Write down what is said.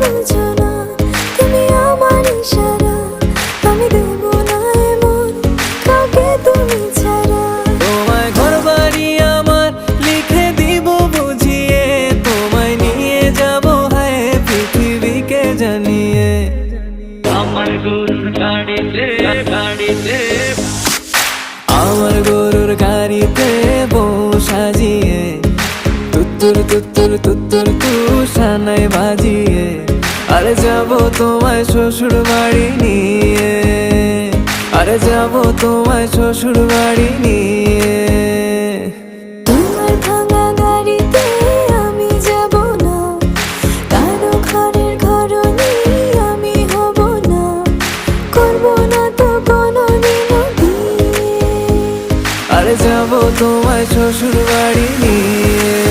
বুঝো না, তুমি আমার ইশারা, আমি দেব না এমন কাউকে তুমি ছাড়া। তোমায় ঘরবাড়ি আমার লিখে দিব বুঝিয়ে, তোমায় নিয়ে যাব হায় পৃথিবীকে জানিয়ে। আমার গরুর গাড়িতে গাড়িতে আমার গরুর গাড়িতে বউ সাজিয়ে, তুত্তুর তুত্তুর তুত্তুর তুষানায় বাজিয়ে, আরে যাব তোমায় শ্বশুর বাড়ি নিয়ে, আরে যাব তোমায় শ্বশুর বাড়ি নিয়ে।